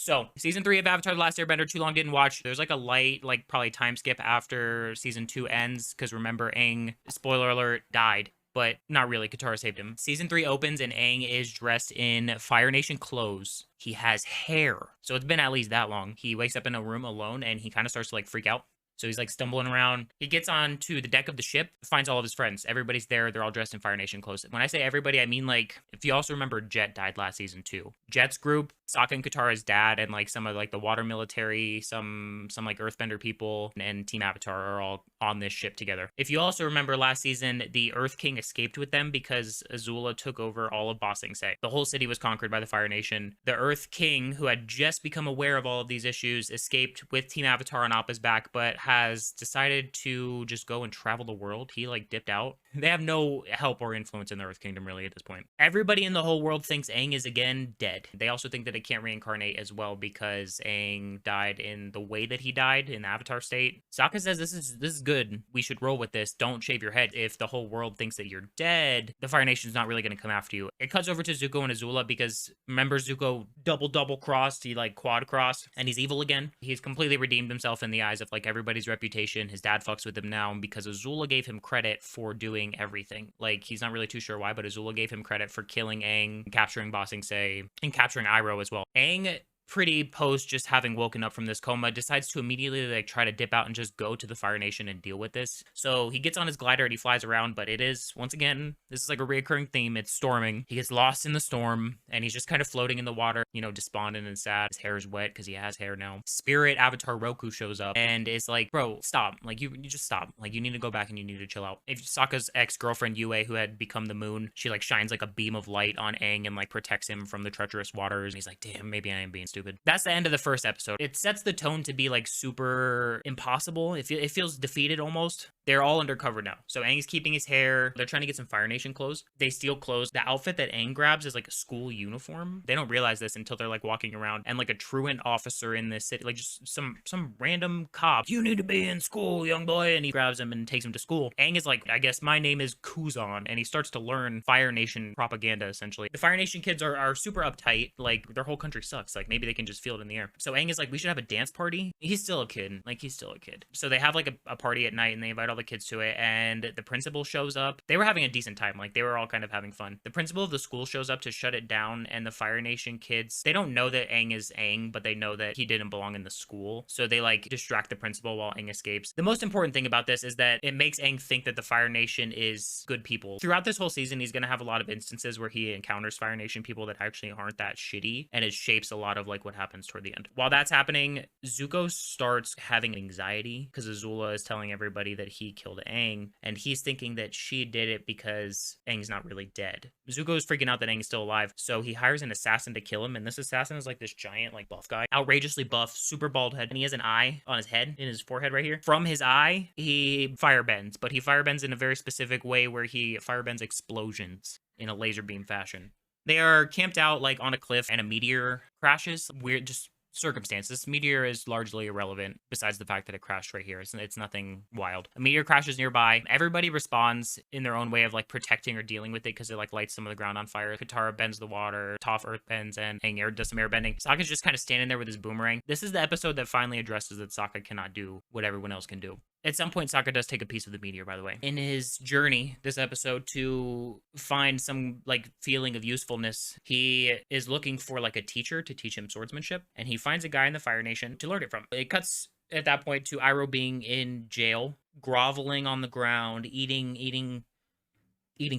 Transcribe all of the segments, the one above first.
So, season 3 of Avatar: The Last Airbender, too long didn't watch. There's like a light, like probably time skip after season 2 ends, because remember, Aang, spoiler alert, died. But not really, Katara saved him. Season 3 opens and Aang is dressed in Fire Nation clothes. He has hair. So it's been at least that long. He wakes up in a room alone and he kind of starts to like freak out. So he's like stumbling around. He gets onto the deck of the ship, finds all of his friends. Everybody's there. They're all dressed in Fire Nation clothes. When I say everybody, I mean like, if you also remember, Jet died last season too. Jet's group, Sokka and Katara's dad, and like some of like the water military, some like Earthbender people, and Team Avatar are all on this ship together. If you also remember last season, the Earth King escaped with them because Azula took over all of Ba Sing Se. The whole city was conquered by the Fire Nation. The Earth King, who had just become aware of all of these issues, escaped with Team Avatar on Appa's back, but has decided to just go and travel the world. He like dipped out. They have no help or influence in the Earth Kingdom really at this point. Everybody in the whole world thinks Aang is again dead. They also think that it can't reincarnate as well because Aang died in the way that he died in the Avatar state. Sokka says this is good. We should roll with this. Don't shave your head. If the whole world thinks that you're dead, the Fire Nation's not really going to come after you. It cuts over to Zuko and Azula because remember Zuko double crossed, he like quad crossed, and he's evil again. He's completely redeemed himself in the eyes of like everybody's reputation. His dad fucks with him now because Azula gave him credit for doing everything. Like he's not really too sure why, but Azula gave him credit for killing Aang, capturing Ba Sing Se, and capturing Iroh as well. Aang, pretty post just having woken up from this coma, decides to immediately like try to dip out and just go to the Fire Nation and deal with this. So he gets on his glider and he flies around, but it is, once again, this is like a reoccurring theme. It's storming. He gets lost in the storm and he's just kind of floating in the water, you know, despondent and sad. His hair is wet because he has hair now. Spirit Avatar Roku shows up and is like, bro, stop. Like you just stop. Like you need to go back and you need to chill out. If Sokka's ex-girlfriend Yue, who had become the moon, she like shines like a beam of light on Aang and like protects him from the treacherous waters. And he's like, damn, maybe I am being stupid. That's the end of the first episode. It sets the tone to be like super impossible. It feels defeated almost. They're all undercover now. So Aang's keeping his hair. They're trying to get some Fire Nation clothes. They steal clothes. The outfit that Aang grabs is like a school uniform. They don't realize this until they're like walking around, and like a truant officer in this city, like just some random cop. You need to be in school, young boy. And he grabs him and takes him to school. Aang is like, I guess my name is Kuzan. And he starts to learn Fire Nation propaganda, essentially. The Fire Nation kids are super uptight. Like their whole country sucks. Like maybe they can just feel it in the air. So Aang is like, we should have a dance party. He's still a kid. Like he's still a kid. So they have like a party at night and they invite all the kids to it. And the principal shows up. They were having a decent time. Like they were all kind of having fun. The principal of the school shows up to shut it down. And the Fire Nation kids, they don't know that Aang is Aang, but they know that he didn't belong in the school. So they like distract the principal while Aang escapes. The most important thing about this is that it makes Aang think that the Fire Nation is good people. Throughout this whole season, he's going to have a lot of instances where he encounters Fire Nation people that actually aren't that shitty. And it shapes a lot of like what happens toward the end. While that's happening, Zuko starts having anxiety because Azula is telling everybody that he killed Aang, and he's thinking that she did it because Aang's not really dead. Zuko is freaking out that Aang's still alive, so he hires an assassin to kill him, and this assassin is like this giant, like buff guy, outrageously buff, super bald head, and he has an eye on his head, in his forehead right here. From his eye, he firebends, but he firebends in a very specific way where he firebends explosions in a laser beam fashion. They are camped out like on a cliff and a meteor crashes. Weird, just circumstance. This meteor is largely irrelevant besides the fact that it crashed right here. It's nothing wild. A meteor crashes nearby. Everybody responds in their own way of like protecting or dealing with it because it like lights some of the ground on fire. Katara bends the water, Toph earth bends, and Aang does some air bending. Sokka's just kind of standing there with his boomerang. This is the episode that finally addresses that Sokka cannot do what everyone else can do. At some point, Sokka does take a piece of the meteor, by the way. In his journey, this episode, to find some, like, feeling of usefulness, he is looking for, like, a teacher to teach him swordsmanship, and he finds a guy in the Fire Nation to learn it from. It cuts, at that point, to Iroh being in jail, groveling on the ground, eating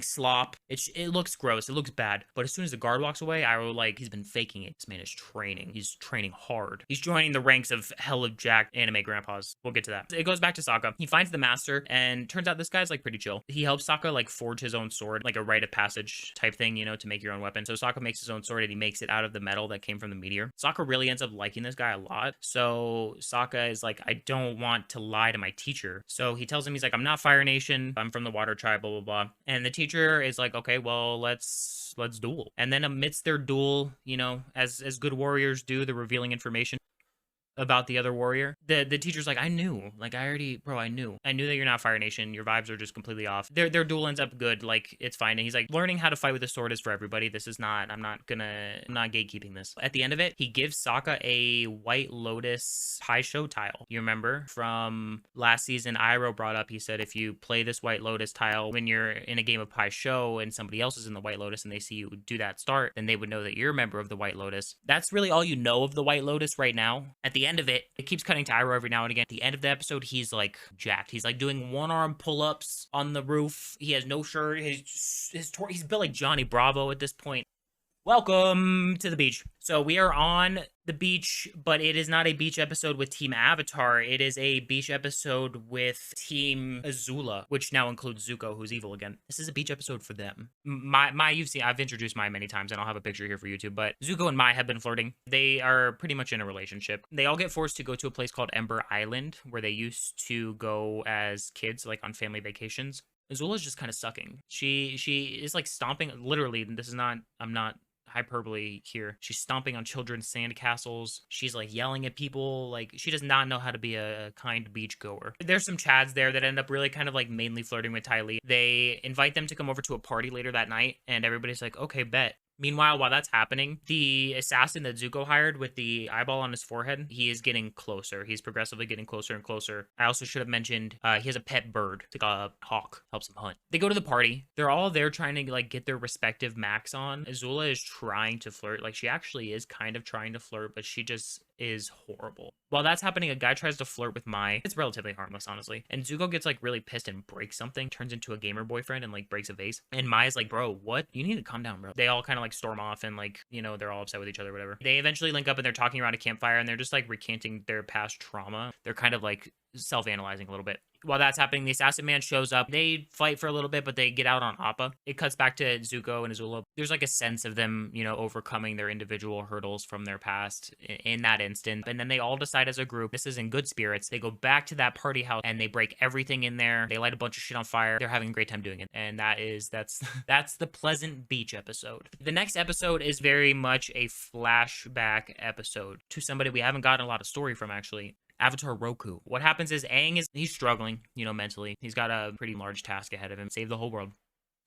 slop. It looks gross. It looks bad. But as soon as the guard walks away, Iroh, like, he's been faking it. This man is training. He's training hard. He's joining the ranks of hella jacked anime grandpas. We'll get to that. It goes back to Sokka. He finds the master, and turns out this guy's, like, pretty chill. He helps Sokka, like, forge his own sword, like a rite of passage type thing, you know, to make your own weapon. So Sokka makes his own sword, and he makes it out of the metal that came from the meteor. Sokka really ends up liking this guy a lot. So Sokka is like, I don't want to lie to my teacher. So he tells him, he's like, I'm not Fire Nation. I'm from the Water Tribe, blah, blah, blah. And the teacher is like, okay, well, let's duel. And then amidst their duel, you know, as good warriors do, they're revealing information. about the other warrior. The teacher's like, I knew. Like, I already, bro, I knew. I knew that you're not Fire Nation. Your vibes are just completely off. Their duel ends up good. Like, it's fine. And he's like, learning how to fight with a sword is for everybody. This is not, I'm not gatekeeping this. At the end of it, he gives Sokka a White Lotus high show tile. You remember from last season, Iroh brought up, he said, if you play this White Lotus tile when you're in a game of Pai Sho and somebody else is in the White Lotus and they see you do that start, then they would know that you're a member of the White Lotus. That's really all you know of the White Lotus right now. At the end of it, it keeps cutting to Iroh every now and again. At the end of the episode, he's like jacked. He's like doing one-arm pull-ups on the roof. He has no shirt. He's built like Johnny Bravo at this point. Welcome to the beach. So we are on the beach, but it is not a beach episode with Team Avatar. It is a beach episode with Team Azula, which now includes Zuko, who's evil again. This is a beach episode for them. I've introduced Mai many times, and I'll have a picture here for YouTube, but Zuko and Mai have been flirting. They are pretty much in a relationship. They all get forced to go to a place called Ember Island, where they used to go as kids, like on family vacations. Azula's just kind of sucking. She is like stomping, literally, this is not, I'm not hyperbole here. She's stomping on children's sandcastles. She's like yelling at people. Like, she does not know how to be a kind beach goer. There's some chads there that end up really kind of like mainly flirting with Ty Lee. They invite them to come over to a party later that night, and everybody's like, okay, bet. Meanwhile, while that's happening, the assassin that Zuko hired with the eyeball on his forehead, he is getting closer. He's progressively getting closer and closer. I also should have mentioned he has a pet bird. It's like a hawk. Helps him hunt. They go to the party. They're all there trying to like get their respective max on. Azula is trying to flirt. Like, she actually is kind of trying to flirt, but she just is horrible. While that's happening, a guy tries to flirt with Mai. It's relatively harmless, honestly. And Zuko gets like really pissed and breaks something, turns into a gamer boyfriend and like breaks a vase. And Mai's like, bro, what? You need to calm down, bro. They all kind of like storm off and like, you know, they're all upset with each other, whatever. They eventually link up and they're talking around a campfire and they're just like recanting their past trauma. They're kind of like self-analyzing a little bit. While that's happening, the assassin man shows up. They fight for a little bit, but they get out on Appa. It cuts back to Zuko and Azula. There's like a sense of them, you know, overcoming their individual hurdles from their past in that instant. And then they all decide as a group, this is in good spirits. They go back to that party house and they break everything in there. They light a bunch of shit on fire. They're having a great time doing it. And that's the pleasant beach episode. The next episode is very much a flashback episode to somebody we haven't gotten a lot of story from, actually. Avatar Roku. What happens is Aang he's struggling, you know, mentally. He's got a pretty large task ahead of him. Save the whole world.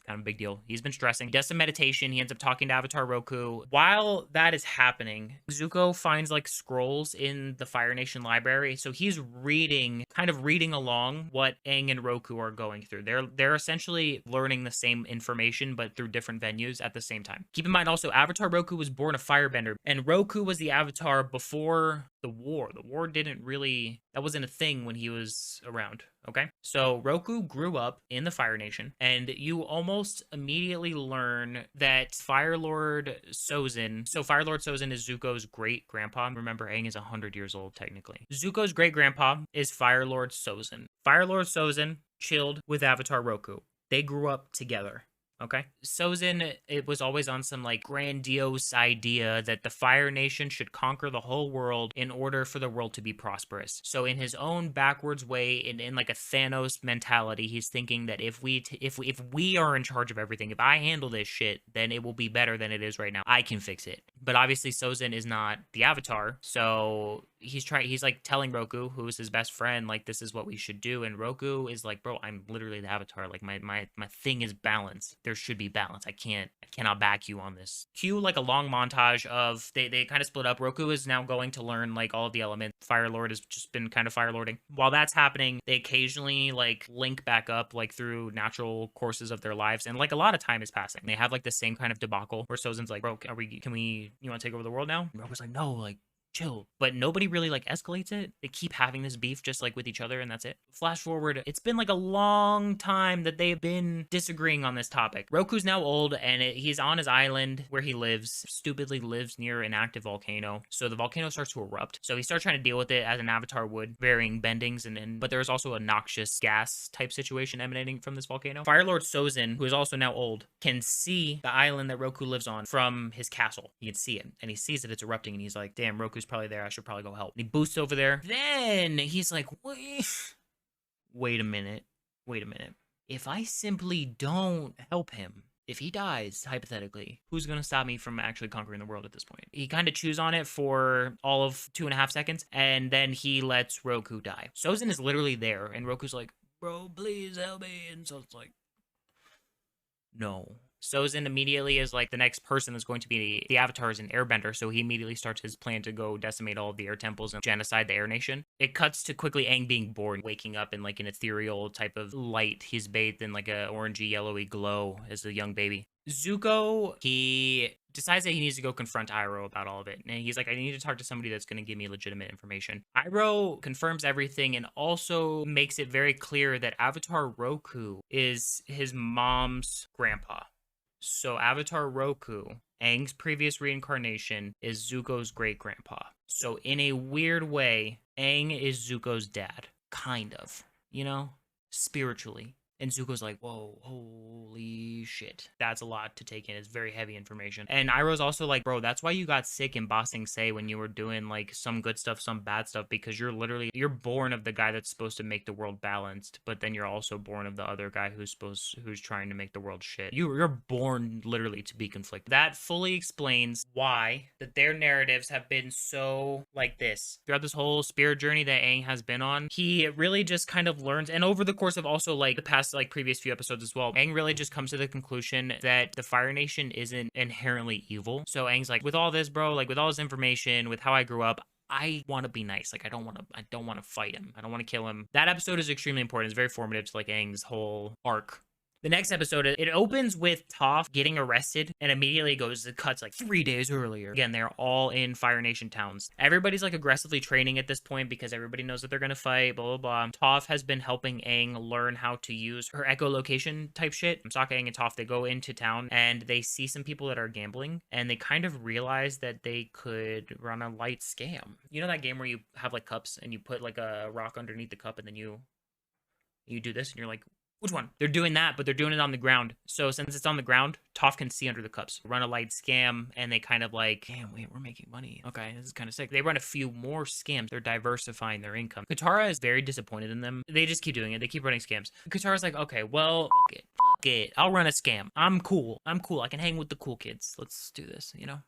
Kind of a big deal. He's been stressing. He does some meditation. He ends up talking to Avatar Roku. While that is happening, Zuko finds like scrolls in the Fire Nation library. So he's kind of reading along what Aang and Roku are going through. They're essentially learning the same information, but through different venues at the same time. Keep in mind also, Avatar Roku was born a firebender, and Roku was the Avatar before the war. The war that wasn't a thing when he was around. Okay, so Roku grew up in the Fire Nation, and you almost immediately learn that Fire Lord Sozin. So Fire Lord Sozin is Zuko's great grandpa. Remember, Aang is 100 years old technically. Zuko's great grandpa is Fire Lord Sozin. Fire Lord Sozin chilled with Avatar Roku. They grew up together. Okay. Sozin, it was always on some like grandiose idea that the Fire Nation should conquer the whole world in order for the world to be prosperous. So in his own backwards way, in like a Thanos mentality, he's thinking that if we are in charge of everything, if I handle this shit, then it will be better than it is right now. I can fix it. But obviously Sozin is not the Avatar, so he's like telling Roku, who is his best friend, like, this is what we should do. And Roku is like, bro, I'm literally the Avatar. Like, my thing is balance. There should be balance. I cannot back you on this. Cue like a long montage of they kind of split up. Roku is now going to learn like all of the elements. Fire Lord has just been kind of fire lording. While that's happening, they occasionally like link back up like through natural courses of their lives, and like a lot of time is passing. They have like the same kind of debacle where Sozin's like, bro, you want to take over the world now? And Roku's like, no, like, chill. But nobody really like escalates it. They keep having this beef just like with each other, and that's it. Flash forward, it's been like a long time that they've been disagreeing on this topic. Roku's now old, and he's on his island where he lives, stupidly lives near an active volcano. So the volcano starts to erupt. So he starts trying to deal with it as an Avatar would, varying bendings, but there's also a noxious gas type situation emanating from this volcano. Fire Lord Sozin, who is also now old, can see the island that Roku lives on from his castle. He can see it, and he sees that it's erupting, and he's like, damn, Roku's probably there. I should probably go help. And he boosts over there. Then he's like, wait a minute. If I simply don't help him, if he dies, hypothetically, who's going to stop me from actually conquering the world at this point? He kind of chews on it for all of 2.5 seconds, and then he lets Roku die. Sozin is literally there, and Roku's like, bro, please help me. And so it's like, no. Sozin immediately is like the next person that's going to be the Avatar is an Airbender, so he immediately starts his plan to go decimate all of the air temples and genocide the Air Nation. It cuts to quickly Aang being born, waking up in like an ethereal type of light. He's bathed in like a orangey yellowy glow as a young baby. Zuko, he decides that he needs to go confront Iroh about all of it. And he's like, I need to talk to somebody that's going to give me legitimate information. Iroh confirms everything and also makes it very clear that Avatar Roku is his mom's grandpa. So Avatar Roku, Aang's previous reincarnation, is Zuko's great-grandpa. So in a weird way, Aang is Zuko's dad. Kind of. You know? Spiritually. And Zuko's like, whoa, holy shit. That's a lot to take in. It's very heavy information. And Iroh's also like, bro, that's why you got sick in Ba Sing Se when you were doing like some good stuff, some bad stuff, because you're born of the guy that's supposed to make the world balanced, but then you're also born of the other guy who's trying to make the world shit. You're born literally to be conflicted. That fully explains why that their narratives have been so like this. Throughout this whole spirit journey that Aang has been on, he really just kind of learns, and over the course of also like the past like previous few episodes as well, Aang really just comes to the conclusion that the Fire Nation isn't inherently evil. So Aang's like, with all this, bro, like with all this information, with how I grew up, I want to be nice. Like I don't want to fight him. I don't want to kill him. That episode is extremely important. It's very formative to like Aang's whole arc. The next episode, it opens with Toph getting arrested and immediately it cuts like 3 days earlier. Again, they're all in Fire Nation towns. Everybody's like aggressively training at this point because everybody knows that they're going to fight, blah, blah, blah. Toph has been helping Aang learn how to use her echolocation type shit. Sokka, Aang, and Toph, they go into town and they see some people that are gambling and they kind of realize that they could run a light scam. You know that game where you have like cups and you put like a rock underneath the cup and then you do this and you're like, which one? They're doing that, but they're doing it on the ground. So since it's on the ground, Toph can see under the cups. Run a light scam, and they kind of like, damn, wait, we're making money. Okay, this is kind of sick. They run a few more scams. They're diversifying their income. Katara is very disappointed in them. They just keep doing it. They keep running scams. Katara's like, okay, well, fuck it. Fuck it. I'll run a scam. I'm cool. I can hang with the cool kids. Let's do this, you know?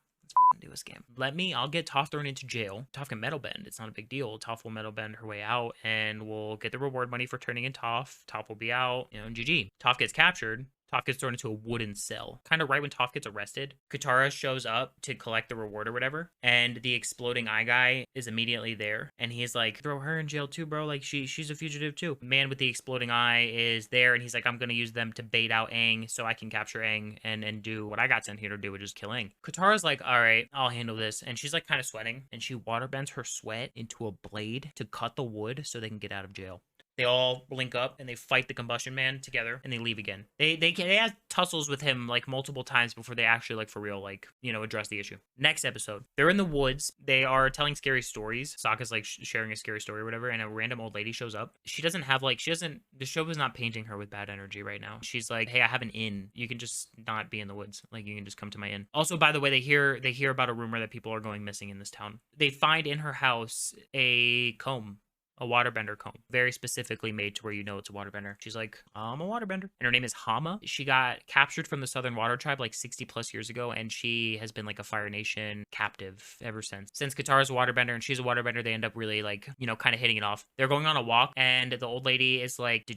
Do a scam. I'll get Toph thrown into jail. Toph can metal bend. It's not a big deal. Toph will metal bend her way out and we'll get the reward money for turning in Toph. Toph will be out, you know, GG. Toph gets captured. Toph gets thrown into a wooden cell. Kind of right when Toph gets arrested, Katara shows up to collect the reward or whatever, and the exploding eye guy is immediately there, and he's like, throw her in jail too, bro, like she's a fugitive too. Man with the exploding eye is there, and he's like, I'm gonna use them to bait out Aang so I can capture Aang and do what I got sent here to do, which is kill Aang. Katara's like, all right, I'll handle this, and she's like kind of sweating, and she waterbends her sweat into a blade to cut the wood so they can get out of jail. They all link up and they fight the Combustion Man together and they leave again. They have tussles with him like multiple times before they actually like for real like, you know, address the issue. Next episode, they're in the woods. They are telling scary stories. Sokka's like sharing a scary story or whatever, and a random old lady shows up. The show is not painting her with bad energy right now. She's like, hey, I have an inn. You can just not be in the woods. Like, you can just come to my inn. Also, by the way, they hear about a rumor that people are going missing in this town. They find in her house a comb. A waterbender comb, very specifically made to where you know it's a waterbender. She's like, I'm a waterbender. And her name is Hama. She got captured from the Southern Water Tribe like 60 plus years ago, and she has been like a Fire Nation captive ever since. Since Katara's a waterbender and she's a waterbender, they end up really like, you know, kind of hitting it off. They're going on a walk, and the old lady is like,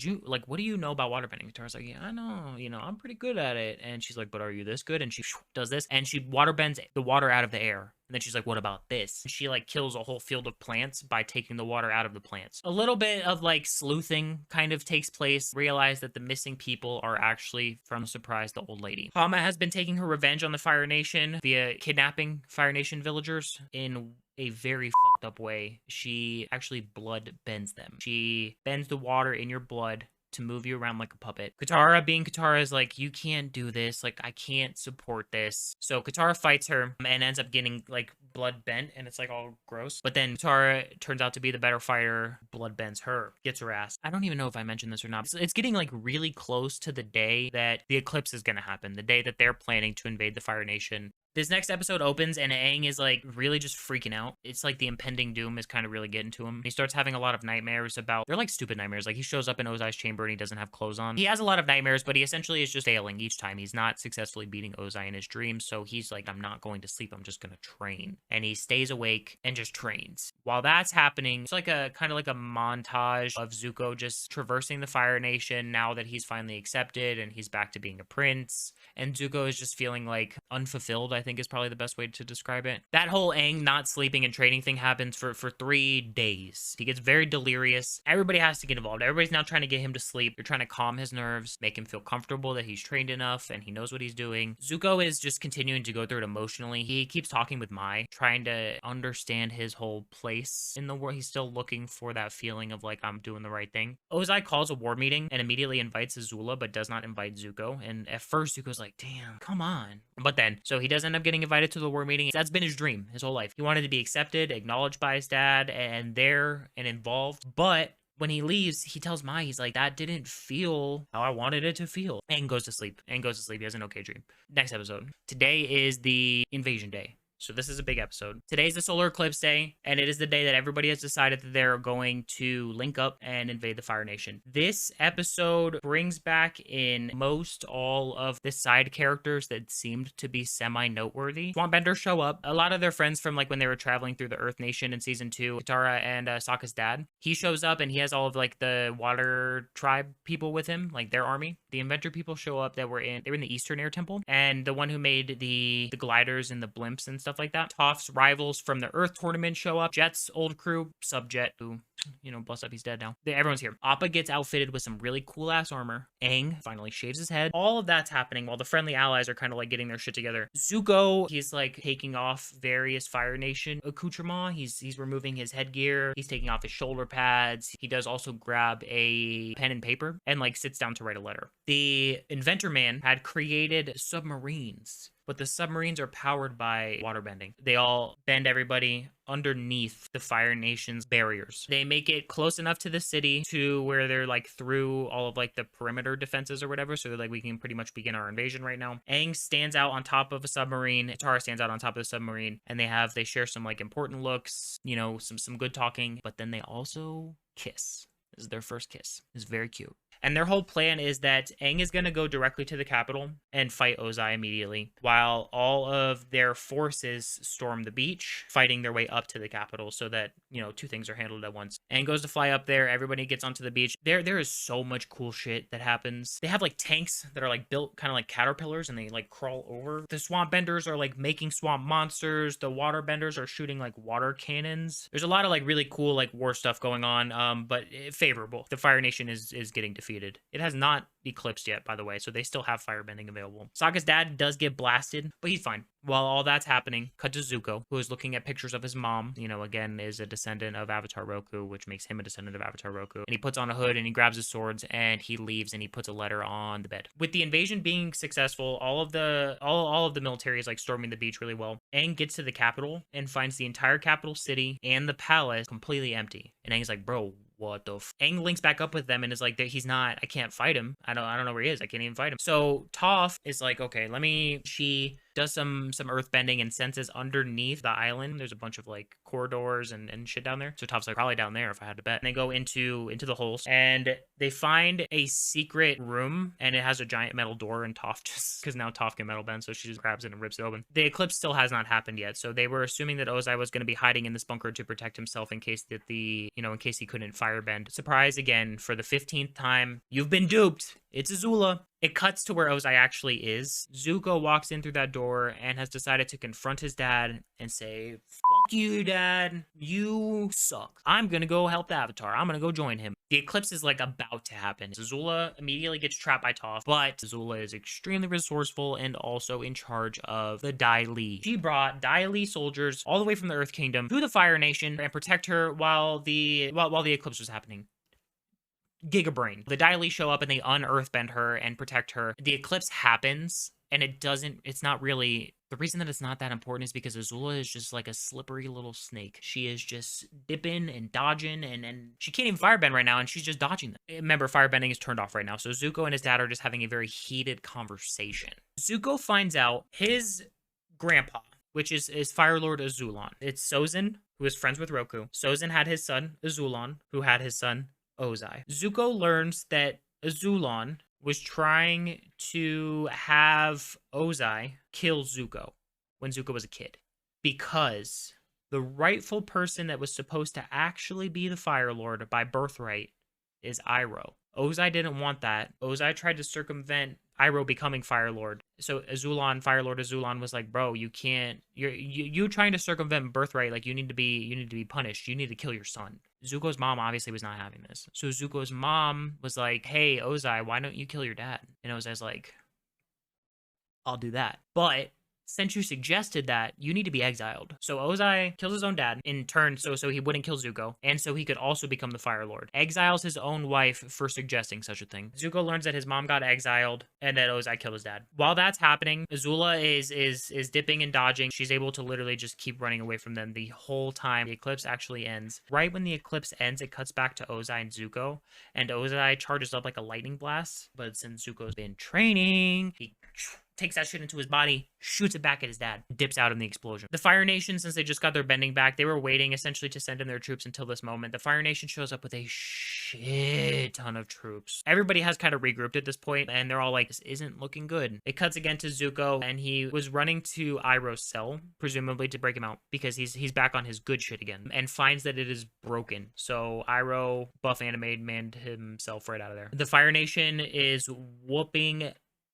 what do you know about waterbending? Katara's like, yeah, I know, you know, I'm pretty good at it. And she's like, but are you this good? And she does this, and she waterbends the water out of the air. And then she's like, what about this? She like kills a whole field of plants by taking the water out of the plants. A little bit of like sleuthing kind of takes place. Realize that the missing people are actually from Surprise, the old lady. Hama has been taking her revenge on the Fire Nation via kidnapping Fire Nation villagers in a very fucked up way. She actually blood bends them. She bends the water in your blood to move you around like a puppet. Katara, being Katara, is like, you can't do this. Like, I can't support this. So Katara fights her and ends up getting like blood bent, and it's like all gross. But then Katara turns out to be the better fighter, blood bends her, gets her ass. I don't even know if I mentioned this or not. It's getting like really close to the day that the eclipse is gonna happen, the day that they're planning to invade the Fire Nation. This next episode opens and Aang is like really just freaking out. It's like the impending doom is kind of really getting to him. He starts having a lot of nightmares about, they're like stupid nightmares. Like he shows up in Ozai's chamber and he doesn't have clothes on. He has a lot of nightmares, but he essentially is just failing each time. He's not successfully beating Ozai in his dreams. So he's like, I'm not going to sleep. I'm just going to train. And he stays awake and just trains. While that's happening, it's like a kind of like a montage of Zuko just traversing the Fire Nation now that he's finally accepted and he's back to being a prince. And Zuko is just feeling like unfulfilled, I think is probably the best way to describe it. That whole Aang not sleeping and training thing happens for 3 days. He gets very delirious. Everybody has to get involved. Everybody's now trying to get him to sleep. They're trying to calm his nerves, make him feel comfortable that he's trained enough and he knows what he's doing. Zuko is just continuing to go through it emotionally. He keeps talking with Mai, trying to understand his whole place in the world. He's still looking for that feeling of like, I'm doing the right thing. Ozai calls a war meeting and immediately invites Azula, but does not invite Zuko. And at first, Zuko's like, damn, come on. But then, so he does end up getting invited to the war meeting. That's been his dream his whole life. He wanted to be accepted, acknowledged by his dad, and there and involved. But when he leaves, he tells Mai, he's like, that didn't feel how I wanted it to feel. And goes to sleep. And goes to sleep. He has an okay dream. Next episode. Today is the invasion day. So this is a big episode. Today's the solar eclipse day, and it is the day that everybody has decided that they're going to link up and invade the Fire Nation. This episode brings back in most all of the side characters that seemed to be semi-noteworthy. Swampbenders show up. A lot of their friends from like when they were traveling through the Earth Nation in season 2, Katara and Sokka's dad. He shows up and he has all of like the water tribe people with him, like their army. The inventor people show up that were in the Eastern Air Temple, and the one who made the gliders and the blimps and stuff like that. Toph's rivals from the Earth tournament show up. Jet's old crew, Subjet, who, you know, bust up, he's dead now. Everyone's here. Appa gets outfitted with some really cool ass armor. Aang finally shaves his head. All of that's happening while the friendly allies are kind of like getting their shit together. Zuko, he's like taking off various Fire Nation accoutrements. He's removing his headgear. He's taking off his shoulder pads. He does also grab a pen and paper and like sits down to write a letter. The inventor man had created submarines, but the submarines are powered by waterbending. They all bend everybody underneath the Fire Nation's barriers. They make it close enough to the city to where they're like through all of like the perimeter defenses or whatever, so like we can pretty much begin our invasion right now. Aang stands out on top of a submarine. Katara stands out on top of the submarine, and they share some like important looks, you know, some good talking, but then they also kiss. This is their first kiss. It's very cute. And their whole plan is that Aang is going to go directly to the capital and fight Ozai immediately, while all of their forces storm the beach, fighting their way up to the capital so that, you know, 2 things are handled at once. Aang goes to fly up there. Everybody gets onto the beach. There is so much cool shit that happens. They have like tanks that are like built kind of like caterpillars and they like crawl over. The swamp benders are like making swamp monsters. The water benders are shooting like water cannons. There's a lot of like really cool like war stuff going on, but favorable. The Fire Nation is getting defeated. It has not eclipsed yet, by the way, so they still have firebending available. Sokka's dad does get blasted, but he's fine. While all that's happening, cut to Zuko, who is looking at pictures of his mom, you know, again, is a descendant of Avatar Roku, which makes him a descendant of Avatar Roku. And he puts on a hood and he grabs his swords and he leaves and he puts a letter on the bed. With the invasion being successful, all of the military is like storming the beach really well. Aang gets to the capital and finds the entire capital city and the palace completely empty. And Aang's like, bro, what the Aang links back up with them and is like, I can't fight him. I don't know where he is. I can't even fight him. So Toph is like, okay, she does some earth bending and senses underneath the island. There's a bunch of like corridors and shit down there. So Toph's like, probably down there if I had to bet. And they go into the holes and they find a secret room and it has a giant metal door, and Toph just, because now Toph can metal bend, so she just grabs it and rips it open. The eclipse still has not happened yet. So they were assuming that Ozai was going to be hiding in this bunker to protect himself in case in case he couldn't firebend. Surprise again for the 15th time. You've been duped. It's Azula. It cuts to where Ozai actually is. Zuko walks in through that door and has decided to confront his dad and say, fuck you, dad. You suck. I'm gonna go help the Avatar. I'm gonna go join him. The eclipse is like about to happen. Azula immediately gets trapped by Toph, but Azula is extremely resourceful and also in charge of the Dai Li. She brought Dai Li soldiers all the way from the Earth Kingdom to the Fire Nation and protect her while the eclipse was happening. Gigabrain. The Dai Li show up and they unearthbend her and protect her. The eclipse happens and it's not really, the reason that it's not that important is because Azula is just like a slippery little snake. She is just dipping and dodging and she can't even firebend right now and she's just dodging them. Remember, firebending is turned off right now. So Zuko and his dad are just having a very heated conversation. Zuko finds out his grandpa, which is Fire Lord Azulon. It's Sozin, who is friends with Roku. Sozin had his son, Azulon, who had his son, Ozai. Zuko learns that Azulon was trying to have Ozai kill Zuko when Zuko was a kid, because the rightful person that was supposed to actually be the Fire Lord by birthright is Iroh. Ozai didn't want that. Ozai tried to circumvent Iroh becoming Fire Lord. So Azulon, Fire Lord Azulon was like, bro, you can't, you trying to circumvent birthright, like you need to be punished. You need to kill your son. Zuko's mom obviously was not having this. So Zuko's mom was like, hey, Ozai, why don't you kill your dad? And Ozai's like, I'll do that. But since you suggested that, you need to be exiled. So Ozai kills his own dad in turn so he wouldn't kill Zuko, and so he could also become the Fire Lord. Exiles his own wife for suggesting such a thing. Zuko learns that his mom got exiled and that Ozai killed his dad. While that's happening, Azula is dipping and dodging. She's able to literally just keep running away from them the whole time. The eclipse actually ends. Right when the eclipse ends, it cuts back to Ozai and Zuko, and Ozai charges up like a lightning blast, but since Zuko's been training, he takes that shit into his body, shoots it back at his dad, dips out in the explosion. The Fire Nation, since they just got their bending back, they were waiting essentially to send in their troops until this moment. The Fire Nation shows up with a shit ton of troops. Everybody has kind of regrouped at this point, and they're all like, this isn't looking good. It cuts again to Zuko, and he was running to Iroh's cell, presumably to break him out, because he's back on his good shit again, and finds that it is broken. So Iroh, buff animated, manned himself right out of there. The Fire Nation is whooping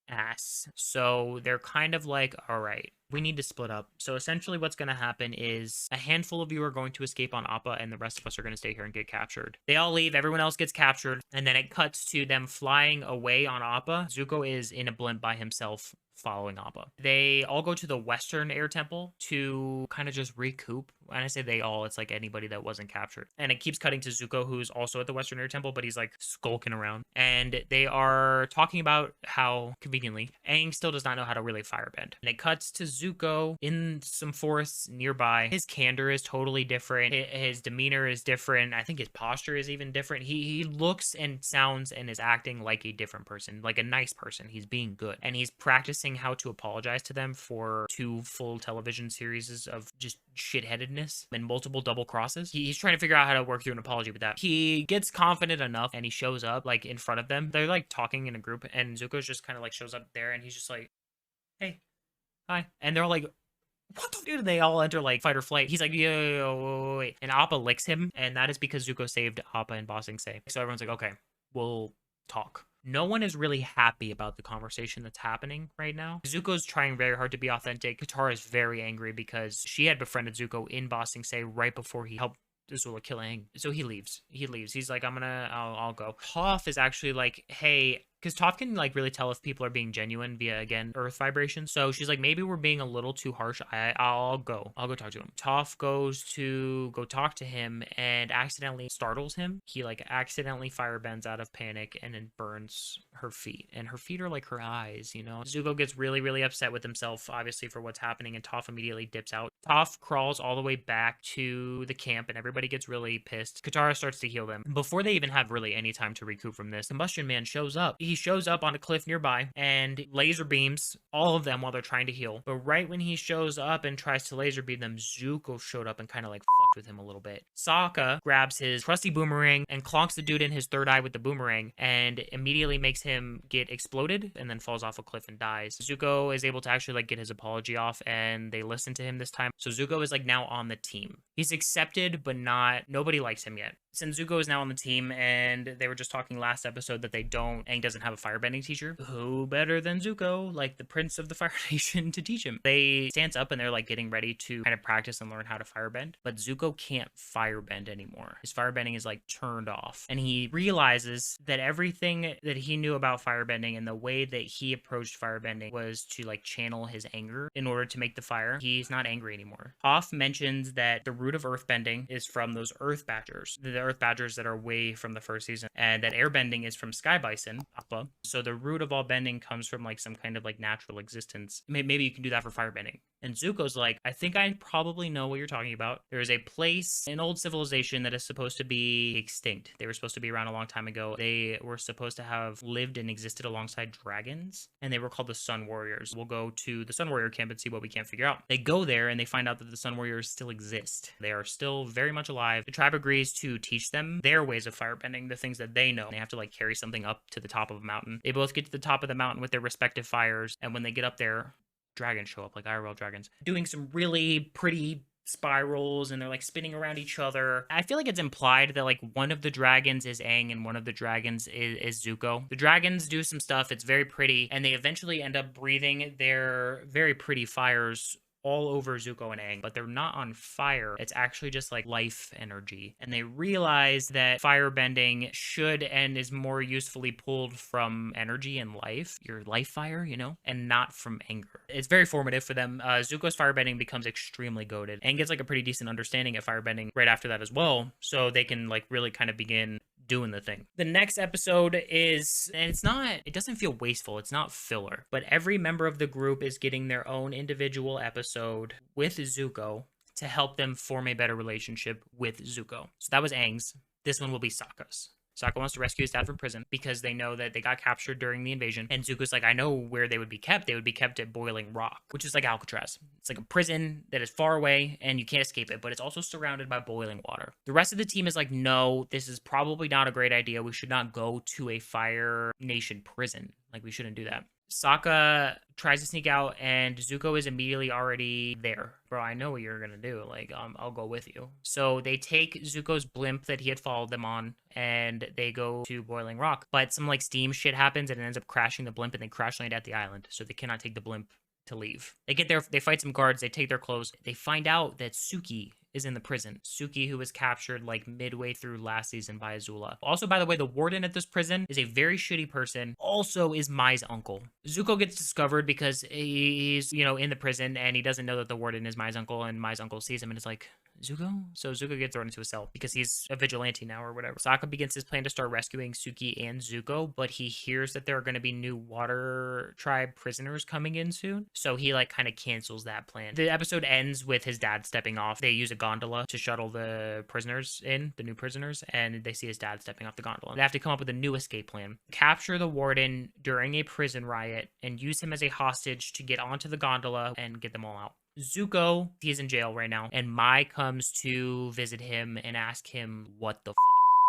ass. So they're kind of like, all right, we need to split up. So essentially what's going to happen is a handful of you are going to escape on Appa, and the rest of us are going to stay here and get captured. They all leave, everyone else gets captured, and then it cuts to them flying away on Appa. Zuko is in a blimp by himself following Appa. They all go to the Western Air Temple to kind of just recoup. When I say they all, it's like anybody that wasn't captured. And it keeps cutting to Zuko, who's also at the Western Air Temple, but he's like skulking around. And they are talking about how, conveniently, Aang still does not know how to really firebend. And it cuts to Zuko in some forests nearby. His candor is totally different. His demeanor is different. I think his posture is even different. He looks and sounds and is acting like a different person, like a nice person. He's being good. And he's practicing how to apologize to them for 2 full television series of just shitheadedness and multiple double crosses. He's trying to figure out how to work through an apology with that. He gets confident enough and he shows up like in front of them. They're like talking in a group, and Zuko's just kind of like shows up there, and he's just like, hey, hi. And they're all like, what the dude? They all enter like fight or flight. He's like, yo, wait. And Appa licks him, and that is because Zuko saved Appa and Ba Sing Se. So everyone's like, okay, we'll talk. No one is really happy about the conversation that's happening right now. Zuko's trying very hard to be authentic. Katara is very angry because she had befriended Zuko in Ba Sing Se right before he helped Azula kill Aang. So he leaves. He's like, I'll go. Toph is actually like, hey, because Toph can like really tell if people are being genuine via, again, earth vibration. So she's like, maybe we're being a little too harsh. I'll go talk to him. Toph goes to go talk to him and accidentally startles him. He like accidentally firebends out of panic and then burns her feet, and her feet are like her eyes, you know. Zuko gets really upset with himself, obviously, for what's happening, and Toph immediately dips out. Toph crawls all the way back to the camp, and everybody gets really pissed. Katara starts to heal them. Before they even have really any time to recoup from this, Combustion Man shows up. He shows up on a cliff nearby and laser beams all of them while they're trying to heal. But right when he shows up and tries to laser beam them, Zuko showed up and kind of like fucked with him a little bit. Sokka grabs his trusty boomerang and clonks the dude in his third eye with the boomerang, and immediately makes him get exploded and then falls off a cliff and dies. Zuko is able to actually like get his apology off, and they listen to him this time. So Zuko is like now on the team. He's accepted, but nobody likes him yet. Since Zuko is now on the team, and they were just talking last episode that Aang doesn't have a firebending teacher, who better than Zuko, like the prince of the Fire Nation, to teach him? They stance up and they're like getting ready to kind of practice and learn how to firebend, but Zuko can't firebend anymore. His firebending is like turned off, and he realizes that everything that he knew about firebending and the way that he approached firebending was to like channel his anger in order to make the fire. He's not angry anymore. Toph mentions that the root of earthbending is from those earth badgers, the earth badgers that are way from the first season, and that airbending is from sky bison, Appa. So the root of all bending comes from like some kind of like natural existence. Maybe you can do that for firebending. And Zuko's like, I think I probably know what you're talking about. There is a place, an old civilization that is supposed to be extinct. They were supposed to be around a long time ago. They were supposed to have lived and existed alongside dragons, and they were called the Sun Warriors. We'll go to the Sun Warrior camp and see what we can't figure out. They go there and they find out that the Sun Warriors still exist. They are still very much alive. The tribe agrees to teach them their ways of firebending, the things that they know. They have to like carry something up to the top of a mountain. They both get to the top of the mountain with their respective fires, and when they get up there, dragons show up, like IRL dragons, doing some really pretty spirals, and they're like spinning around each other. I feel like it's implied that like one of the dragons is Aang and one of the dragons is Zuko. The dragons do some stuff, it's very pretty, and they eventually end up breathing their very pretty fires all over Zuko and Aang, but they're not on fire. It's actually just like life energy. And they realize that firebending should and is more usefully pulled from energy and life, your life fire, you know, and not from anger. It's very formative for them. Zuko's firebending becomes extremely goated. Aang gets like a pretty decent understanding of firebending right after that as well, so they can like really kind of begin doing the thing. The next episode is, and it doesn't feel wasteful, it's not filler, but every member of the group is getting their own individual episode with Zuko to help them form a better relationship with Zuko. So that was Aang's. This one will be Sokka's. Sokka wants to rescue his dad from prison because they know that they got captured during the invasion. And Zuko's like, I know where they would be kept. They would be kept at Boiling Rock, which is like Alcatraz. It's like a prison that is far away and you can't escape it, but it's also surrounded by boiling water. The rest of the team is like, no, this is probably not a great idea. We should not go to a Fire Nation prison. Like, we shouldn't do that. Sokka tries to sneak out and Zuko is immediately already there. Bro, I know what you're gonna do. Like, I'll go with you. So they take Zuko's blimp that he had followed them on and they go to Boiling Rock. But some like steam shit happens and it ends up crashing the blimp and they crash land at the island. So they cannot take the blimp to leave. They get there, they fight some guards, they take their clothes. They find out that Suki is in the prison. Suki, who was captured like midway through last season by Azula. Also, by the way, the warden at this prison is a very shitty person. Also is Mai's uncle. Zuko gets discovered because he's, you know, in the prison and he doesn't know that the warden is Mai's uncle, and Mai's uncle sees him and is like, Zuko? So Zuko gets thrown into a cell because he's a vigilante now or whatever. Sokka begins his plan to start rescuing Suki and Zuko, but he hears that there are going to be new Water Tribe prisoners coming in soon. So he like kind of cancels that plan. The episode ends with his dad stepping off. They use a gondola to shuttle the prisoners in, the new prisoners, and they see his dad stepping off the gondola. They have to come up with a new escape plan. Capture the warden during a prison riot and use him as a hostage to get onto the gondola and get them all out. Zuko, he's in jail right now, and Mai comes to visit him and ask him what the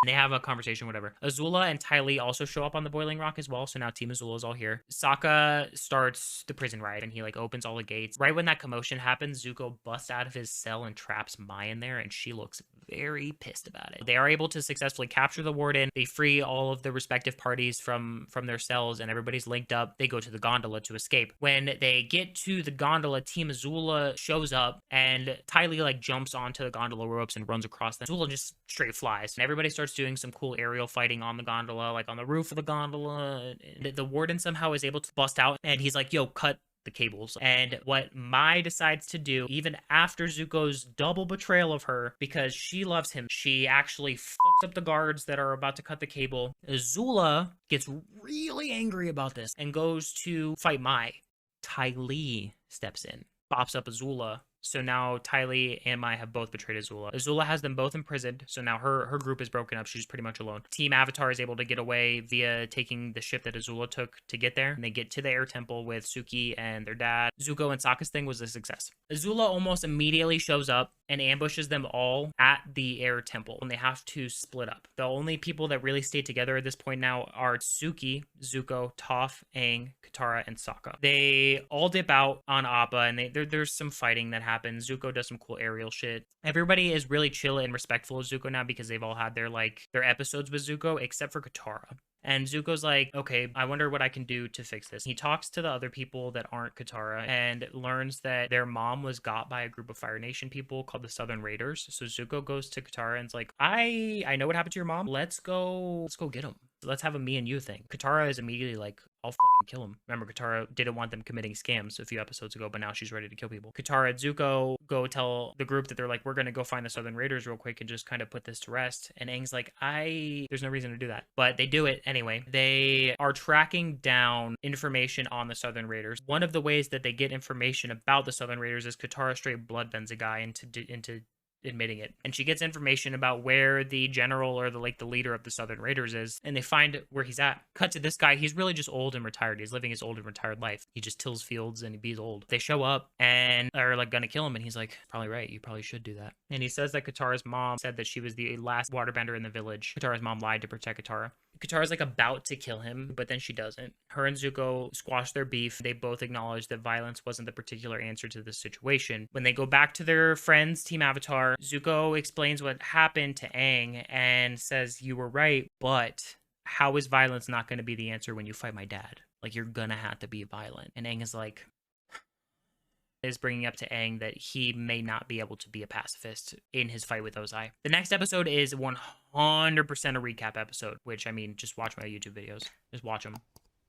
and they have a conversation, whatever. Azula and Ty Lee also show up on the Boiling Rock as well, so now Team Azula is all here. Sokka starts the prison riot, and he like opens all the gates. Right when that commotion happens, Zuko busts out of his cell and traps Mai in there, and she looks very pissed about it. They are able to successfully capture the warden. They free all of the respective parties from their cells, and everybody's linked up. They go to the gondola to escape. When they get to the gondola, Team Azula shows up, and Ty Lee like jumps onto the gondola ropes and runs across them. Azula just straight flies, and everybody starts doing some cool aerial fighting on the gondola, like on the roof of the gondola. The warden somehow is able to bust out, and he's like, yo, cut the cables. And what Mai decides to do, even after Zuko's double betrayal of her, because she loves him, she actually fucks up the guards that are about to cut the cable. Azula gets really angry about this and goes to fight Mai. Ty Lee steps in, bops up Azula. So now Ty Lee and Mai have both betrayed Azula. Azula has them both imprisoned, so now her group is broken up. She's pretty much alone. Team Avatar is able to get away via taking the ship that Azula took to get there, and they get to the air temple with Suki and their dad. Zuko and Sokka's thing was a success. Azula almost immediately shows up and ambushes them all at the air temple, and they have to split up. The only people that really stay together at this point now are Suki, Zuko, Toph, Aang, Katara, and Sokka. They all dip out on Appa, and there's some fighting that happens. Zuko does some cool aerial shit. Everybody is really chill and respectful of Zuko now because they've all had their episodes with Zuko, except for Katara. And Zuko's like, okay, I wonder what I can do to fix this. He talks to the other people that aren't Katara and learns that their mom was got by a group of Fire Nation people called the Southern Raiders. So Zuko goes to Katara and's like, I know what happened to your mom. Let's go get him. let's have a me and you thing. Katara is immediately like, I'll fucking kill him. Remember, Katara didn't want them committing scams a few episodes ago, but now she's ready to kill people. Katara and Zuko go tell the group that they're like, we're gonna go find the Southern Raiders real quick and just kind of put this to rest. And Aang's like, there's no reason to do that. But they do it anyway. They are tracking down information on the Southern Raiders. One of the ways that they get information about the Southern Raiders is Katara straight bloodbends a guy into admitting it, and she gets information about where the general or the leader of the Southern Raiders is, and they find where he's at. Cut to this guy. He's really just old and retired. He's living his old and retired life. He just tills fields and he's old. They show up and are like gonna kill him, and he's like, probably right, you probably should do that. And he says that Katara's mom said that she was the last waterbender in the village. Katara's mom lied to protect Katara. Katara's like about to kill him, but then she doesn't. Her and Zuko squash their beef. They both acknowledge that violence wasn't the particular answer to the situation. When they go back to their friends, Team Avatar, Zuko explains what happened to Aang and says, you were right, but how is violence not going to be the answer when you fight my dad? Like, you're gonna have to be violent. And Aang is like, is bringing up to Aang that he may not be able to be a pacifist in his fight with Ozai. The next episode is 100% a recap episode, which, I mean, just watch my YouTube videos. Just watch them.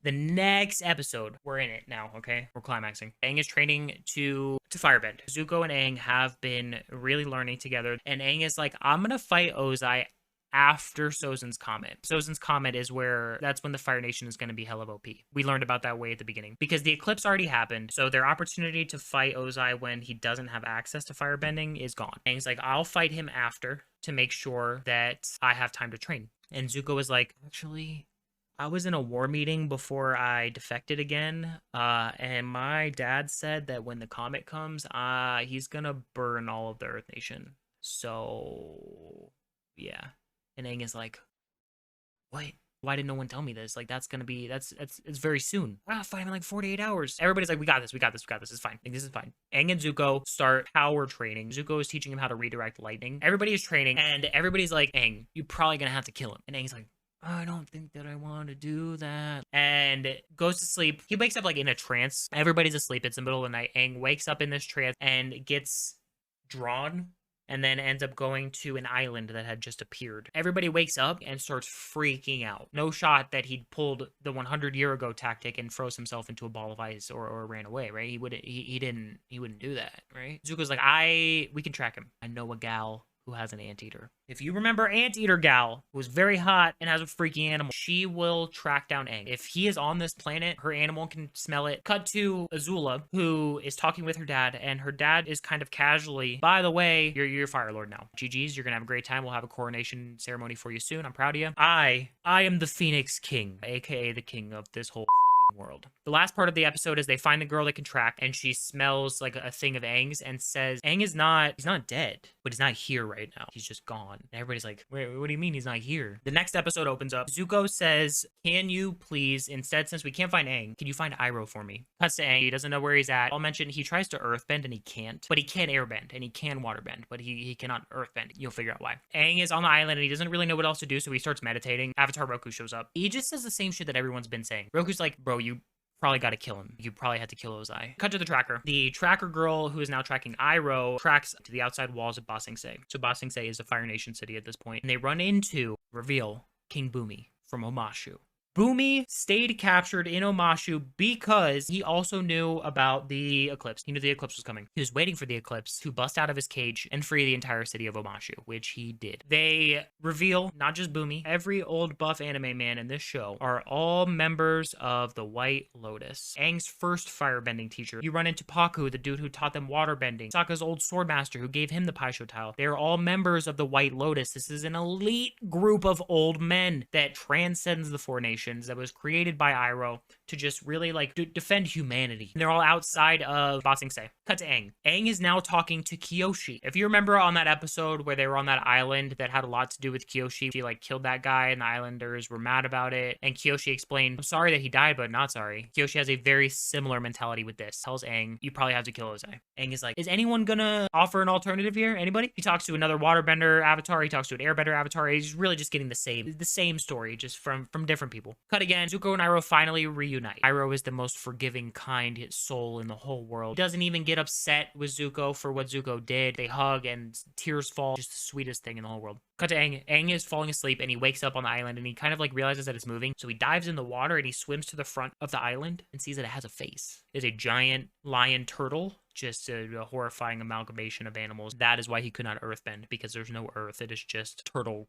The next episode, we're in it now, okay? We're climaxing. Aang is training to firebend. Zuko and Aang have been really learning together, and Aang is like, I'm gonna fight Ozai after Sozin's Comet. Sozin's Comet is that's when the Fire Nation is going to be hell of OP. We learned about that way at the beginning. Because the eclipse already happened, so their opportunity to fight Ozai when he doesn't have access to firebending is gone. Aang's like, I'll fight him after to make sure that I have time to train. And Zuko was like, actually, I was in a war meeting before I defected again, and my dad said that when the comet comes, he's gonna burn all of the Earth Nation. So, yeah. And Aang is like, what? Why didn't no one tell me this? Like, it's very soon. Fight him in like 48 hours. Everybody's like, we got this. It's fine. Like, this is fine. Aang and Zuko start power training. Zuko is teaching him how to redirect lightning. Everybody is training, and everybody's like, Aang, you're probably gonna have to kill him. And Aang's like, I don't think that I want to do that. And goes to sleep. He wakes up like in a trance. Everybody's asleep. It's the middle of the night. Aang wakes up in this trance and gets drawn, and then ends up going to an island that had just appeared. Everybody wakes up and starts freaking out. No shot that he'd pulled the 100-year ago tactic and froze himself into a ball of ice or ran away, right? He wouldn't do that, right? Zuko's like, we can track him. I know a gal who has an anteater. If you remember Anteater Gal, who is very hot and has a freaky animal, she will track down Aang. If he is on this planet, her animal can smell it. Cut to Azula, who is talking with her dad, and her dad is kind of casually, by the way, you're Fire Lord now. GG's, you're gonna have a great time. We'll have a coronation ceremony for you soon. I'm proud of you. I am the Phoenix King, aka the king of this whole world. The last part of the episode is they find the girl they can track, and she smells like a thing of Aang's and says, Aang he's not dead, but he's not here right now. He's just gone. And everybody's like, wait, what do you mean he's not here? The next episode opens up. Zuko says, can you please, instead, since we can't find Aang, can you find Iroh for me? Cuts to Aang. He doesn't know where he's at. I'll mention he tries to earthbend and he can't, but he can airbend and he can waterbend, but he cannot earthbend. You'll figure out why. Aang is on the island and he doesn't really know what else to do, so he starts meditating. Avatar Roku shows up. He just says the same shit that everyone's been saying. Roku's like, bro, you probably got to kill him. You probably had to kill Ozai. Cut to the tracker. The tracker girl, who is now tracking Iroh, tracks to the outside walls of Ba Sing Se. So Ba Sing Se is a Fire Nation city at this point, and they run into, reveal, King Bumi from Omashu. Bumi stayed captured in Omashu because he also knew about the eclipse. He knew the eclipse was coming. He was waiting for the eclipse to bust out of his cage and free the entire city of Omashu, which he did. They reveal, not just Bumi, every old buff anime man in this show are all members of the White Lotus. Aang's first firebending teacher. You run into Paku, the dude who taught them waterbending. Sokka's old swordmaster who gave him the Paisho tile. They are all members of the White Lotus. This is an elite group of old men that transcends the four nations, that was created by Iroh to just really like defend humanity. And they're all outside of Ba Sing Se. Cut to Aang. Aang is now talking to Kyoshi. If you remember on that episode where they were on that island that had a lot to do with Kyoshi, he like killed that guy and the islanders were mad about it. And Kyoshi explained, I'm sorry that he died, but not sorry. Kyoshi has a very similar mentality with this. Tells Aang, you probably have to kill Ozai. Aang is like, is anyone gonna offer an alternative here? Anybody? He talks to another waterbender avatar. He talks to an airbender avatar. He's really just getting the same story, just from different people. people. Cut again. Zuko and Iroh finally reunite. Iroh is the most forgiving, kind soul in the whole world. He doesn't even get upset with Zuko for what Zuko did. They hug and tears fall. Just the sweetest thing in the whole world. Cut to Aang. Aang is falling asleep and he wakes up on the island and he kind of like realizes that it's moving. So he dives in the water and he swims to the front of the island and sees that it has a face. It's a giant lion turtle. Just a horrifying amalgamation of animals. That is why he could not earthbend, because there's no earth. It is just turtle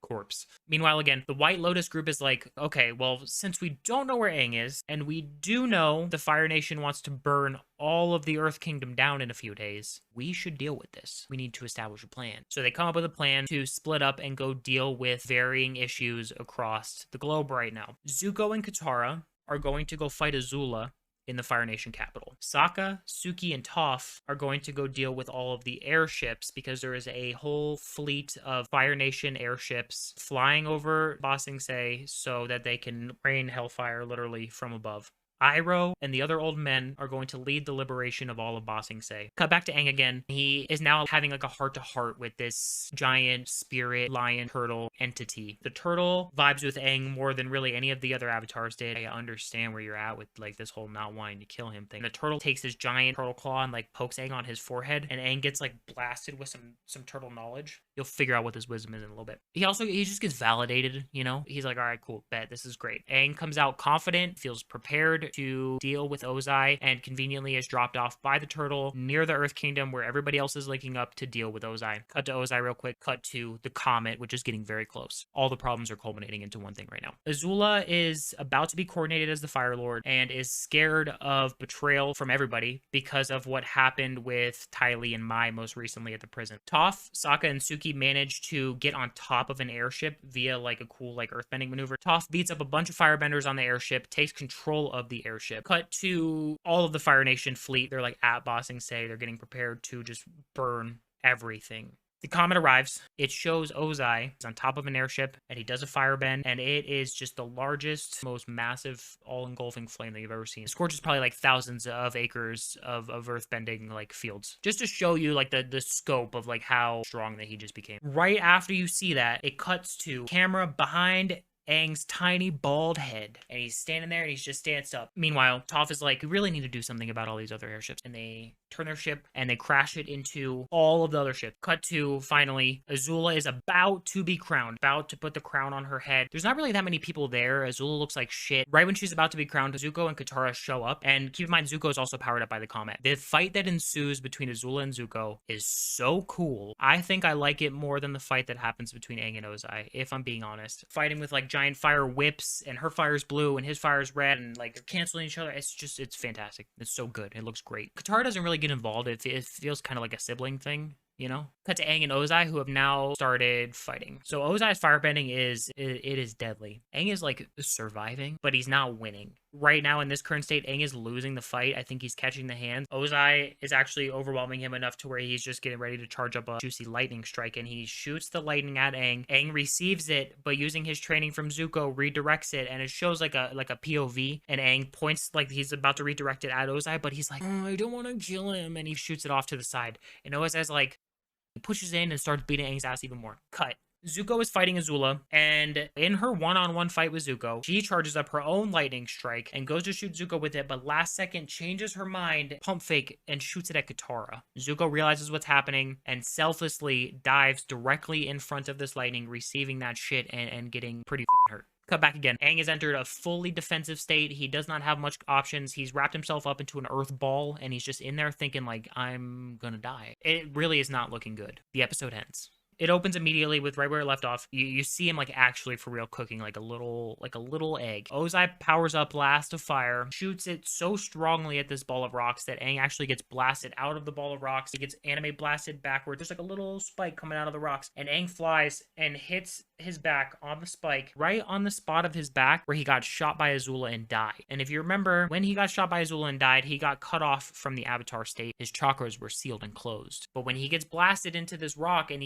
corpse. Meanwhile, again, the White Lotus group is like, okay, well, since we don't know where Aang is, and we do know the Fire Nation wants to burn all of the Earth Kingdom down in a few days, we should deal with this. We need to establish a plan. So they come up with a plan to split up and go deal with varying issues across the globe right now. Zuko and Katara are going to go fight Azula in the Fire Nation capital. Sokka, Suki, and Toph are going to go deal with all of the airships because there is a whole fleet of Fire Nation airships flying over Ba Sing Se so that they can rain hellfire literally from above. Iroh and the other old men are going to lead the liberation of all of Ba Sing Se. Cut back to Aang again. He is now having like a heart-to-heart with this giant spirit lion turtle entity. The turtle vibes with Aang more than really any of the other avatars did. I understand where you're at with like this whole not wanting to kill him thing. The turtle takes his giant turtle claw and like pokes Aang on his forehead, and Aang gets like blasted with some turtle knowledge. You'll figure out what this wisdom is in a little bit. He just gets validated, you know? He's like, all right, cool, bet, this is great. Aang comes out confident, feels prepared to deal with Ozai, and conveniently is dropped off by the turtle near the Earth Kingdom where everybody else is linking up to deal with Ozai. Cut to Ozai real quick. Cut to the comet, which is getting very close. All the problems are culminating into one thing right now. Azula is about to be coordinated as the Fire Lord and is scared of betrayal from everybody because of what happened with Ty Lee and Mai most recently at the prison. Toph, Sokka, and Suki manage to get on top of an airship via like a cool like earthbending maneuver. Toph beats up a bunch of firebenders on the airship, takes control of the airship. Cut to all of the Fire Nation fleet. They're like at Ba Sing Se. They're getting prepared to just burn everything. The comet arrives. It shows Ozai is on top of an airship, and he does a firebend, and it is just the largest, most massive, all-engulfing flame that you've ever seen. It scorches probably like thousands of acres of earthbending like fields, just to show you like the scope of like how strong that he just became. Right after you see that, it cuts to camera behind Aang's tiny bald head, and he's standing there and he's just stands up. Meanwhile, Toph is like, we really need to do something about all these other airships, and they turn their ship and they crash it into all of the other ships. Cut to finally Azula is about to be crowned, about to put the crown on her head. There's not really that many people there. Azula looks like shit. Right when she's about to be crowned, Zuko and Katara show up, and keep in mind Zuko is also powered up by the comet. The fight that ensues between Azula and Zuko is so cool. I think I like it more than the fight that happens between Aang and Ozai, if I'm being honest. Fighting with like giant fire whips, and her fire's blue and his fire's red, and like they're canceling each other. It's fantastic. It's so good. It looks great. Katara doesn't really get involved. It feels kind of like a sibling thing, you know? Cut to Aang and Ozai, who have now started fighting. So Ozai's firebending is deadly. Aang is like surviving, but he's not winning. Right now in this current state, Aang is losing the fight. I think he's catching the hands. Ozai is actually overwhelming him enough to where he's just getting ready to charge up a juicy lightning strike, and he shoots the lightning at Aang. Aang receives it, but using his training from Zuko, redirects it, and it shows like a POV, and Aang points like he's about to redirect it at Ozai, but he's like, oh, I don't want to kill him, and he shoots it off to the side. And Ozai's like, he pushes in and starts beating Aang's ass even more. Cut. Zuko is fighting Azula, and in her one-on-one fight with Zuko, she charges up her own lightning strike and goes to shoot Zuko with it, but last second changes her mind, pump fake, and shoots it at Katara. Zuko realizes what's happening and selflessly dives directly in front of this lightning, receiving that shit and getting pretty fucking hurt. Cut back again. Aang has entered a fully defensive state. He does not have much options. He's wrapped himself up into an earth ball, and he's just in there thinking like, I'm gonna die. It really is not looking good. The episode ends. It opens immediately with right where it left off. You see him like actually for real cooking like a little egg. Ozai powers up blast of fire, shoots it so strongly at this ball of rocks that Aang actually gets blasted out of the ball of rocks. He gets anime blasted backward. There's like a little spike coming out of the rocks, and Aang flies and hits his back on the spike, right on the spot of his back where he got shot by Azula and died. And if you remember, when he got shot by Azula and died, he got cut off from the Avatar state. His chakras were sealed and closed. But when he gets blasted into this rock and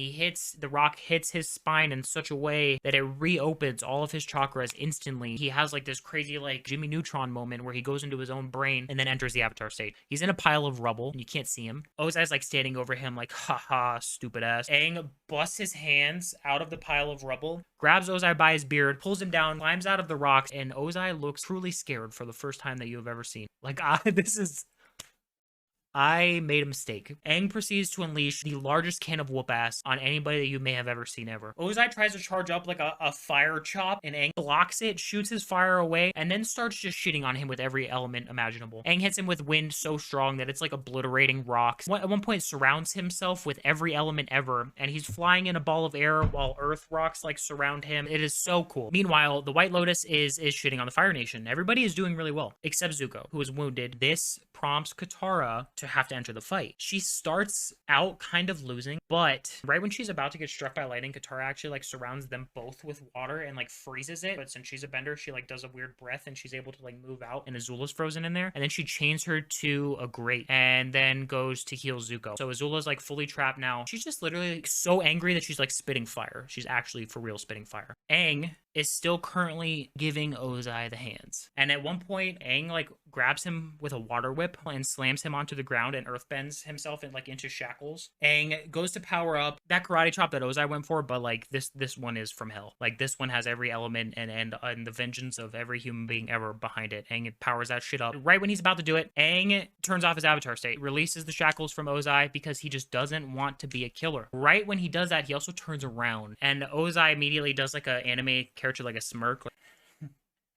the rock hits his spine in such a way that it reopens all of his chakras instantly, he has like this crazy like Jimmy Neutron moment where he goes into his own brain and then enters the Avatar state. He's in a pile of rubble and you can't see him. Ozai's like standing over him like, haha, stupid ass. Aang busts his hands out of the pile of rubble couple, grabs Ozai by his beard, pulls him down, climbs out of the rocks, and Ozai looks truly scared for the first time that you have ever seen. Like, I made a mistake. Aang proceeds to unleash the largest can of whoop ass on anybody that you may have ever seen ever. Ozai tries to charge up like a fire chop, and Aang blocks it, shoots his fire away, and then starts just shitting on him with every element imaginable. Aang hits him with wind so strong that it's like obliterating rocks. At one point, surrounds himself with every element ever, and he's flying in a ball of air while earth rocks like surround him. It is so cool. Meanwhile, the White Lotus is shitting on the Fire Nation. Everybody is doing really well, except Zuko, who is wounded. This prompts Katara to have to enter the fight. She starts out kind of losing, but right when she's about to get struck by lightning, Katara actually like surrounds them both with water and like freezes it. But since she's a bender, she like does a weird breath and she's able to like move out, and Azula's frozen in there. And then she chains her to a grate and then goes to heal Zuko. So Azula's like fully trapped now. She's just literally like, so angry that she's like spitting fire. She's actually for real spitting fire. Aang is still currently giving Ozai the hands. And at one point, Aang like grabs him with a water whip and slams him onto the ground and earthbends himself into shackles. Aang goes to power up that karate chop that Ozai went for, but like this one is from hell. Like this one has every element and the vengeance of every human being ever behind it. Aang powers that shit up. Right when he's about to do it, Aang turns off his avatar state, releases the shackles from Ozai because he just doesn't want to be a killer. Right when he does that, he also turns around and Ozai immediately does like a anime character, like a smirk,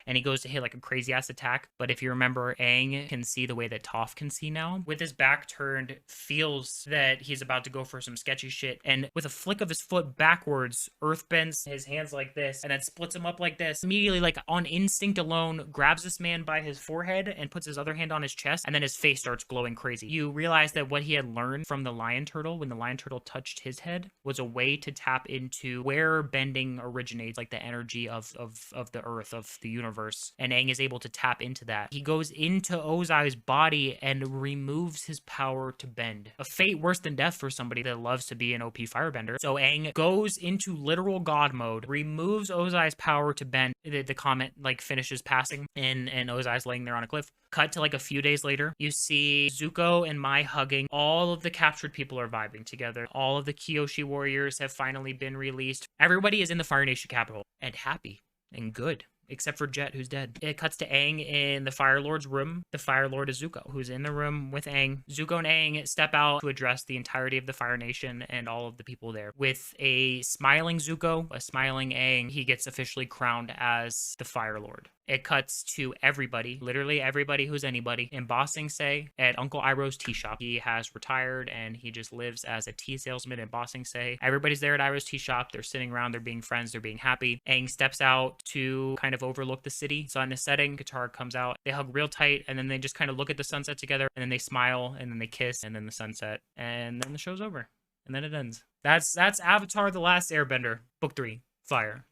and he goes to hit like a crazy ass attack. But if you remember, Aang can see the way that Toph can see now. With his back turned, feels that he's about to go for some sketchy shit, and with a flick of his foot backwards, earthbends his hands like this, and then splits him up like this. Immediately, like on instinct alone, grabs this man by his forehead and puts his other hand on his chest, and then his face starts glowing crazy. You realize that what he had learned from the lion turtle, when the lion turtle touched his head, was a way to tap into where bending originates, like the energy of the earth, of the universe. And Aang is able to tap into that. He goes into Ozai's body and removes his power to bend. A fate worse than death for somebody that loves to be an OP firebender. So Aang goes into literal god mode, removes Ozai's power to bend. The comet like finishes passing, and Ozai's laying there on a cliff. Cut to like a few days later, you see Zuko and Mai hugging. All of the captured people are vibing together. All of the Kyoshi warriors have finally been released. Everybody is in the Fire Nation capital and happy and good, except for Jet, who's dead. It cuts to Aang in the Fire Lord's room. The Fire Lord is Zuko, who's in the room with Aang. Zuko and Aang step out to address the entirety of the Fire Nation and all of the people there. With a smiling Zuko, a smiling Aang, he gets officially crowned as the Fire Lord. It cuts to everybody, literally everybody who's anybody, in Ba Sing Se at Uncle Iroh's tea shop. He has retired and he just lives as a tea salesman in Ba Sing Se. Everybody's there at Iroh's tea shop. They're sitting around, they're being friends, they're being happy. Aang steps out to kind of overlook the city. Sun is setting, Katara comes out. They hug real tight and then they just kind of look at the sunset together, and then they smile and then they kiss, and then the sunset, and then the show's over. And then it ends. That's Avatar: The Last Airbender, Book 3, Fire.